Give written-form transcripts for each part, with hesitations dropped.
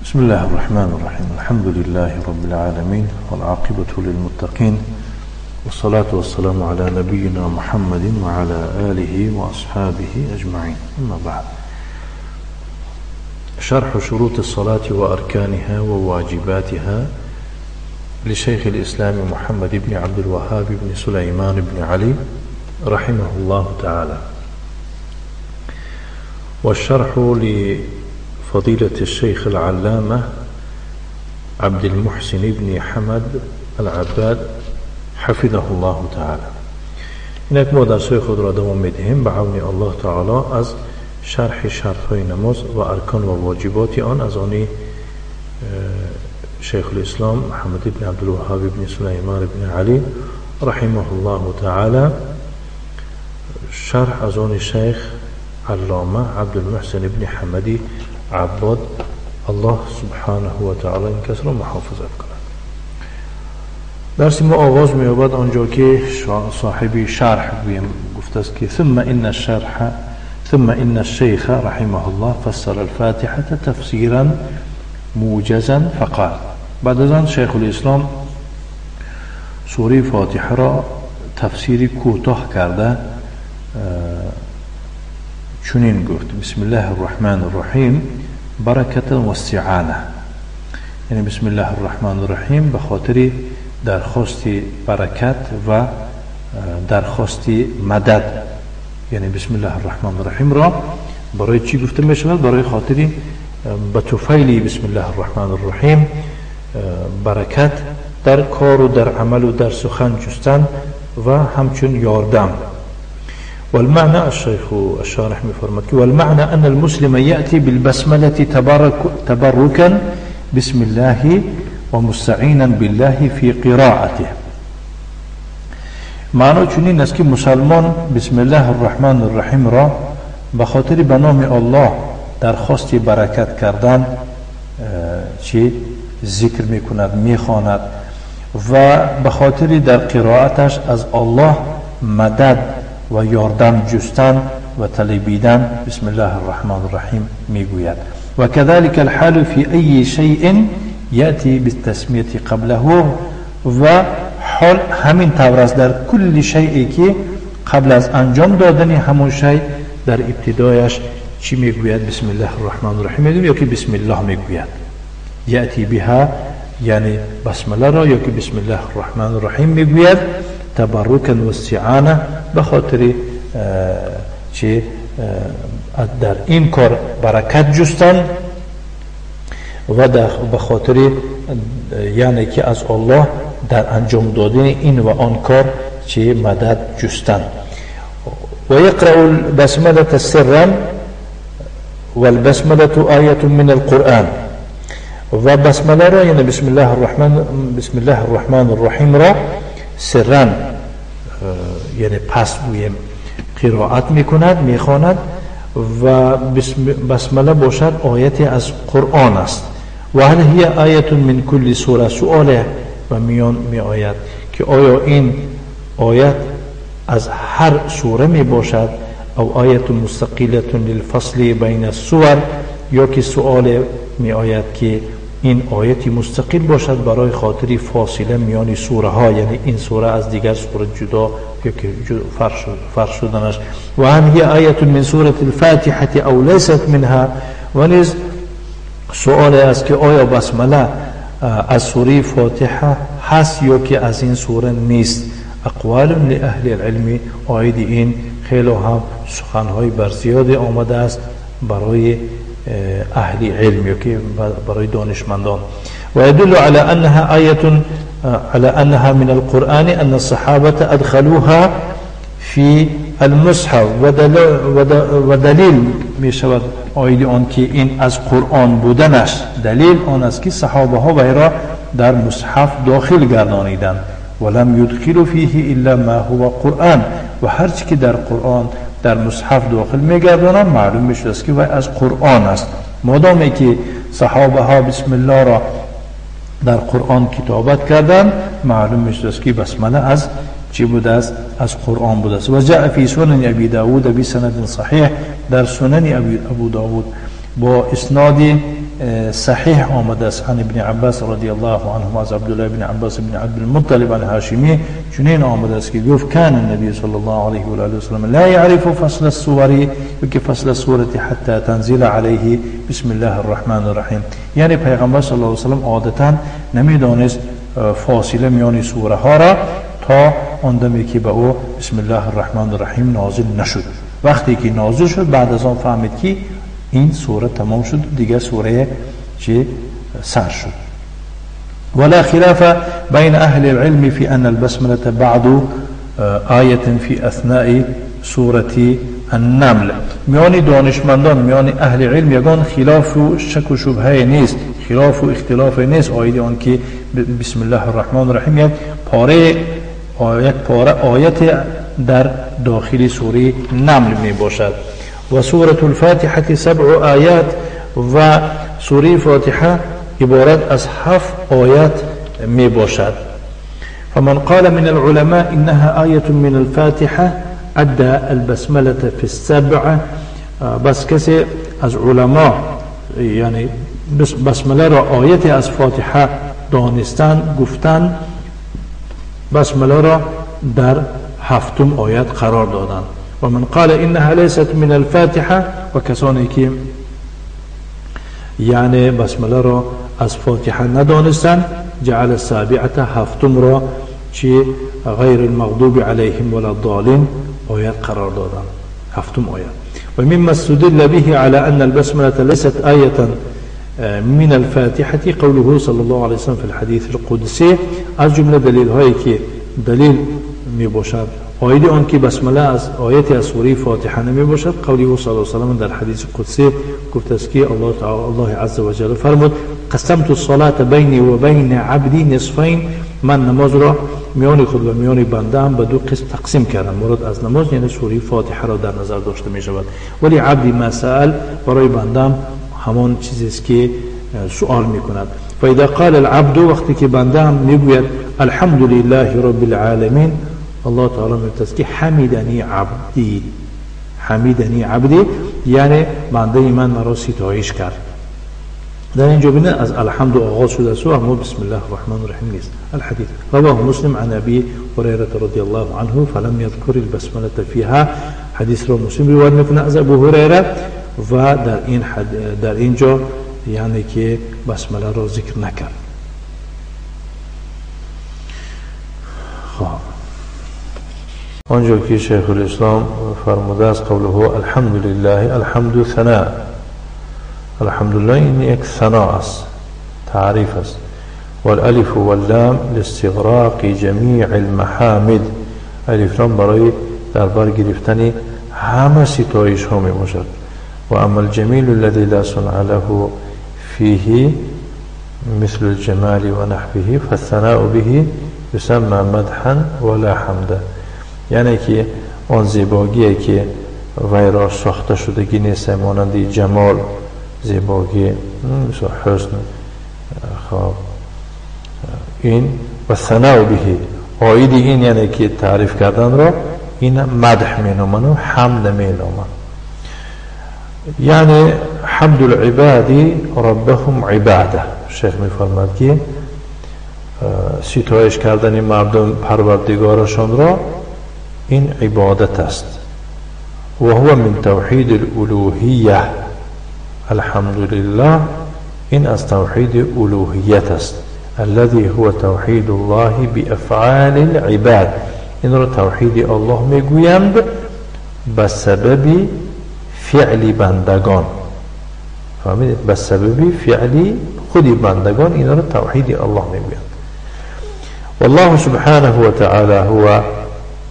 بسم الله الرحمن الرحيم. الحمد لله رب العالمين والعاقبة للمتقين والصلاة والسلام على نبينا محمد وعلى آله وأصحابه أجمعين. أما بعد، شرح شروط الصلاة وأركانها وواجباتها لشيخ الإسلام محمد بن عبد الوهاب بن سليمان بن علي رحمه الله تعالى، والشرح لفضيلة الشيخ العلامة عبد المحسن بن حمد العباد حفظه الله تعالى. اینک ما درس‌های خود را ادامه می‌دهیم به عون الله تعالی از شرح شرط‌های نماز و ارکان و واجبات آن از آن شیخ الاسلام محمد بن عبد الوهاب بن سليمان بن علي رحمه الله تعالى، شرح از آن شیخ علامه عبد المحسن بن حمدی عباد، الله سبحانه و تعالی این کس را محافظت کند. درس ما آغاز می یابد آنجا که صاحب شرح گفته است که ثم ان الشيخ رحمه الله فسر الفاتحة تفسيرا موجزا فقال. بعد از آن شیخ الاسلام سوره فاتحه را تفسیری کوتاه کرده چنین گفت: بسم الله الرحمن الرحیم برکت و استعانه، یعنی بسم الله الرحمن الرحیم به خاطر درخواست برکت و درخواست مدد. یعنی بسم الله الرحمن الرحیم را برای چی گفته می شود؟ برای خاطر به طفیل بسم الله الرحمن الرحیم برکت در کار و در عمل و در سخن جستن و همچون یاردم. والمعنى الشيخ الشارح می‌فرماید که والمعنى ان المسلم يأتي بالبسملة تبركا بسم الله ومستعينا بالله في قراءته. معنی چنین است که مسلمان بسم الله الرحمن الرحیم را به خاطر به نام الله درخواست برکت کردن چی ذکر میکند، میخواند و به خاطر در قرائتش از الله مدد و یاردم جستن و طلبیدن بسم الله الرحمن الرحیم میگوید. و كذلك الحال في اي شيء يأتي بالتسمية قبله، و حال همین طور است در کل شیئی که قبل از انجام دادن همون شیء در ابتدایش چی میگوید؟ بسم الله الرحمن الرحیم میگوید یا که بسم الله میگوید. یأتی بها یعنی بسمله را، یا که بسم الله الرحمن الرحیم میگوید تبرکا و استعانه به خاطر چی در این کار برکت جستن و به خاطر یعنی که از الله در انجام دادن این و آن کار چی مدد جستن. و یقرأ البسملة سرا والبسملة آیة من القرآن. و بسمله را یعنی بسم الله الرحمن الرحیم را سرا یعنی پس گویم قرائت میکند، میخواند و بسمله باشد آیت از قرآن است. و هل هی آیت من کل سوره، سؤال و میان می آید که آیا این آیت از هر سوره می باشد او آیت مستقلة للفصل بین السور، یا که سؤال می آید که این آیتی مستقل باشد برای خاطر فاصله میان سوره ها، یعنی این سوره از دیگر سوره جدا یا که فرق شدنش. و هم هی آیت من سوره الفاتحه او لیست منها، و نیز سؤال است که آیا بسمله از سوره فاتحه هست یا که از این سوره نیست. اقوال لأهل العلم، آید این خیلی هم سخنهای برزیاد آمده است برای اهل علم یا که برای دانشمندان. و يدل على انها آیه على انها من القرآن ان الصحابه ادخلوها في المصحف. و دلیل می شود آید آن که این از قرآن بودنش دلیل آن است که صحابه ها وی را در مصحف داخل گردانیدند. ولم يدخل فيه الا ما هو قرآن، و هرچی که در قرآن در مصحف داخل میگردانند معلوم میشه است که وی از قرآن است. مادامی که صحابه ها بسم الله را در قرآن کتابت کردند معلوم میشه است که بسمله از چی بوده است؟ از قرآن بوده است. و جاء فی سنن ابی داود بسند صحیح، در سنن ابو داود با اسناد صحیح آمده است عن ابن عباس رضی الله عنه از عبدالله بن عباس بن عبد المطلب الهاشمی چنین آمده است که گفت کان النبی صلی الله علیه و آله و سلم لا يعرف فصل السور که فصل السوره حتى تنزل علیه بسم الله الرحمن الرحیم. یعنی پیغمبر صلی الله علیه و سلم عادتا نمیدانست فاصله میان سوره ها را تا اندمی که به او بسم الله الرحمن الرحیم نازل نشد. وقتی که نازل شد بعد از آن فهمید که این سوره تمام شد دیگه سوره چه سر شد. ولا خلاف بين اهل العلم في ان البسمله بعد آیه في اثناء سوره النمل. میان دانشمندان میان اهل علم یگان خلاف و شک و شبهه نیست، خلاف و اختلاف نیست آیه آن که بسم الله الرحمن الرحیم یک پاره آیت در داخل سوره نمل می باشد. و سوره الفاتحه 7 آیات و سوره فاتحه عبارت از 7 آیات می باشد. فمن قال من العلماء انها آیه من الفاتحه ادى البسمله في السبع. بس کسی از علما یعنی بسمله را آیت از فاتحه دانستن گفتن بسمله را در 7 آیت قرار دادن. و من قال انها ليست من الفاتحه و کسانی که یعنی بسمله را از فاتحه ندانستن جعل السابعه 7 را چی غیر المغضوب علیهم ولا الضالین آیت قرار دادن 7 آیت. و مما استدل به على ان البسمله ليست آیه من الفاتحه قوله صلى الله عليه وسلم في الحديث القدسي. از جمله دلیل هایی که دلیل می باشد آیه آن که بسمله از آیت از سوره فاتحه نمی باشد قوله صلی الله علیه و سلم در حدیث قدسی گفته است که الله عز و جل فرمود قسمت الصلاه بیني و بین عبدی نصفین. من نماز را میان خود و میان بنده‌ام به 2 قسم تقسیم کردم. مراد از نماز یعنی سوره فاتحه را در نظر داشته می شود. ولی عبدی ما سأل برای بنده‌ام همان چیزی است که سوال می کند. فاذا قال العبد وقتی که بنده‌ام میگوید الحمد لله رب العالمین الله تعالی میگوید که حمیدنی عبدی، حمیدنی عبدی یعنی بنده من مرا ستایش کرد. در اینجا ببینید از الحمد آغاز شده است اما بسم الله الرحمن الرحیم نیست. الحديث رواه مسلم عن ابي هريره رضي الله عنه فلم يذكر البسمله فيها. حدیث را مسلم روایت میکنه از ابو هریره و در اینجا یعنی که بسمله را ذکر نکرد. خب آنجا که شیخ الاسلام فرموده است قوله الحمد لله الحمد ثناء. الحمد لله این یک ثنا است، تعریف است. والالف واللام لاستغراق جمیع المحامد. الف لام برای در بر گرفتن همه ستایش ها می باشد. و اما الجمیل الذي لا صنع له فيه مثل الجمال ونحوه فالثناء به يسمى مدحا ولا حمدا. یعنی که آن زیبایی که وی را ساخته شدگی نیست مانند جمال، زیبایی، حسن، خواب این و ثناء به آیدی این یعنی که تعریف کردن را این مدح می نامند و حمد می نامند. یعنی حمد العباد ربهم عباده. شیخ می فرماد که ستایش کردن مردم پروردگارشان را این عبادت است. و هو من توحید الالوهیه. الحمد لله این از توحید الوهیت است. الذي هو توحید الله بافعال العباد. این را توحید الله میگویند به سبب فعل بندگان. فهمیدید؟ به سبب فعل خود بندگان این را توحید الله میگویند. والله سبحانه وتعالى هو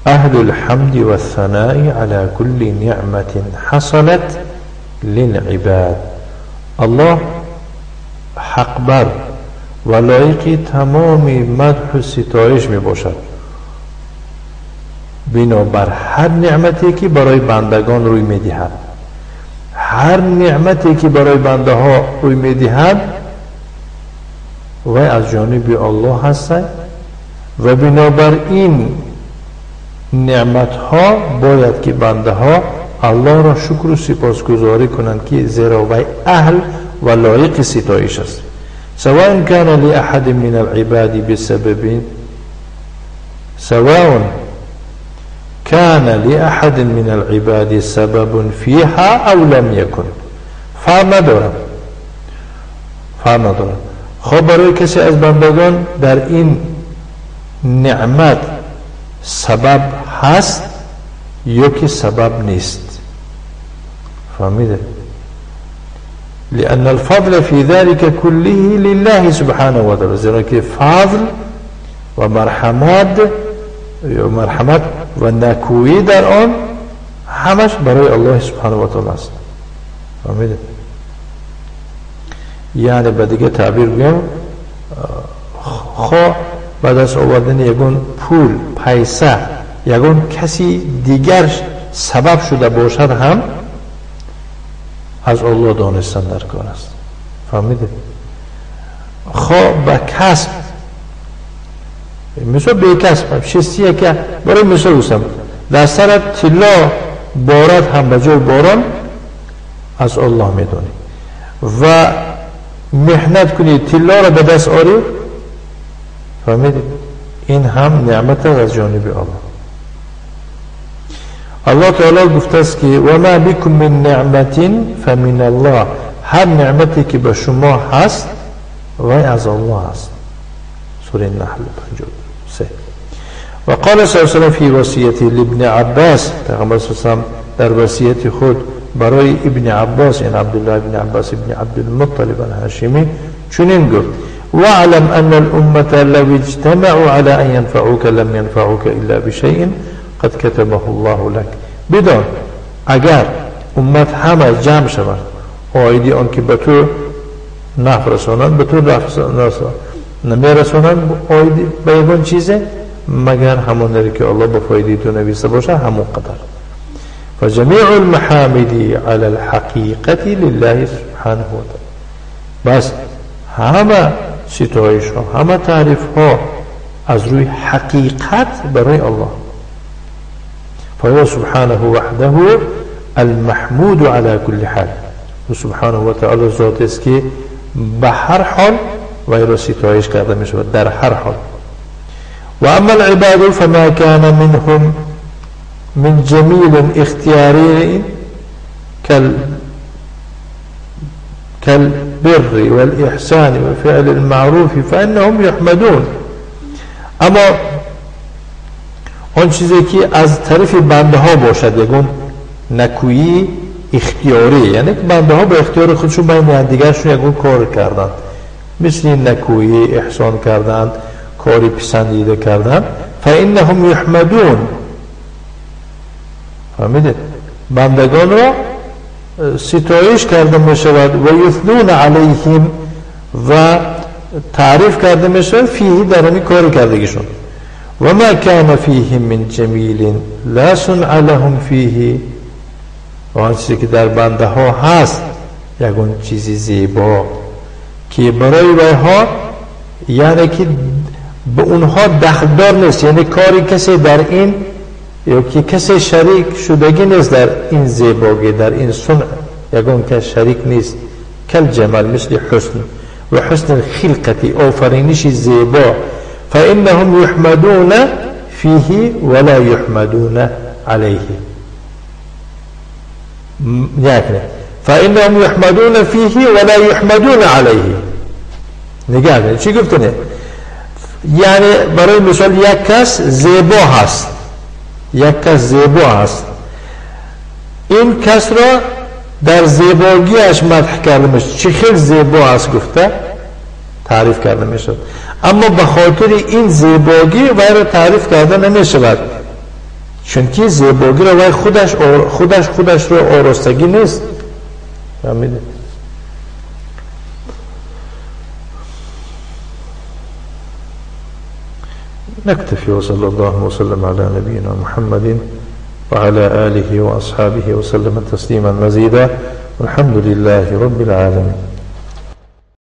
أهل الحمد والثناء على كل نعمة حصلت للعباد. الله حق بر و لایق تمام مدح و ستایش می باشد بنابر هر نعمتی که برای بندگان روی می دهد. هر نعمتی که برای بنده ها روی می دهد و از جانب الله هست و بنابر این نعمت ها باید که بنده ها الله را شکر و سپاسگزاری کنند که زیرا وی اهل و لایق ستایش است. سواء كان لأحد من العباد بسبب سواء كان لأحد من العباد سبب فيها أو لم يكن، فرق ندارد. خب برای کسی از بندگان در این نعمت سبب هست یا که سبب نیست. فهمیده؟ لأن الفضل في ذلك كله لله سبحانه وتعالى، زیرا که فضل و مرحمت و نکویی در آن همش برای الله سبحانه و تعالی است. فهمیده؟ یعنی به دیگه تعبیر بگم، خواه بعد از آوردن یگون پول پیسه یگون کسی دیگر سبب شده باشد هم از الله دانستن در کار است. فهمیده؟ خواه به کسب، مثلا به کسب چیزیه که برای مثال بسیم در سر طلا بارد هم به جای باران از الله میدونی و محنت کنی طلا را به دست آری، فهمیدی؟ این هم نعمت از جانب الله. الله تعالی گفته است که و ما بكم من نعمت فمن الله، هر نعمتی که به شما هست وای از الله هست. سوره نحل 53. و قال صلی الله علیه و سلم فی وصیته لابن عباس، پیغمبر صلی الله علیه و سلم در وصیت خود برای ابن عباس، این عبدالله ابن عباس ابن عبدالمطلب الهاشمی چنین گفت: واعلم ان الامه لو اجتمعوا على ان ينفعوك لم ينفعوك الا بشيء قد كتبه الله لك. بدان اگر امت همه جمع شوند آیدی آن که به تو نفع رسانند، به تو نمی رسانند آیدی به یکون چیزه مگر همون داری که الله به فایده تو نویسته باشه همون قدر. فجميع المحامد على الحقيقة لله سبحانه وتعالى، بس همه ستایش ها همه تعریف ها از روی حقیقت برای الله. فهو سبحانه وحده المحمود على كل حال، و سبحانه و تعالی ذات است که به هر حال وی را ستایش کرده می شود، در هر حال. و اما العباد فما كان منهم من جميل اختياري كالبر والإحسان وفعل المعروف فإنهم يحمدون. اما آن چیزی که از طرف بنده ها باشد یکون نکویی اختیاری، یعنی بنده ها به اختیار خودشون بین دیگرشون یکون کار کردند، مثل نکویی، احسان کردند، کاری پسندیده کردند، فإنهم يحمدون. فهمیده؟ بندگان را ستایش کرده می شود و یثنون علیهم و تعریف کرده می شود فیه در همی کار کردگیشون. و ما کان فیه من جمیل لا صنع لهم فیه، و آن چیزی که در بنده ها هست یکون چیزی زیبا که برای ویها یعنی که به اونها دخلدار نیست، یعنی کاری کسی در این یا که کسی شریک شدگی نیست در این زیبایی، در این صنع یکون کس شریک نیست. کل جمال مثل حسن و حسن الخلقتی آفرینش زیبا، فإنهم يحمدون فيه ولا يحمدون عليه. یعنی فإنهم يحمدون فيه ولا يحمدون عليه. نگاه چی گفتنه؟ یعنی برای مثال یک کس زیبا هست، یک کس زیبا هست، این کس را در زیباییش مدح کرده میشد، چه خیلی زیبا هست گفته تعریف کرده میشد، اما به خاطر این زیبایی وی را تعریف کرده نمیشود، چون که زیبایی را وی خودش را آراستگی نیست. فهمیدید؟ نكتفي وصلى الله وسلم على نبينا محمد وعلى آله وأصحابه وسلم تسليما مزيدا، والحمد لله رب العالمين.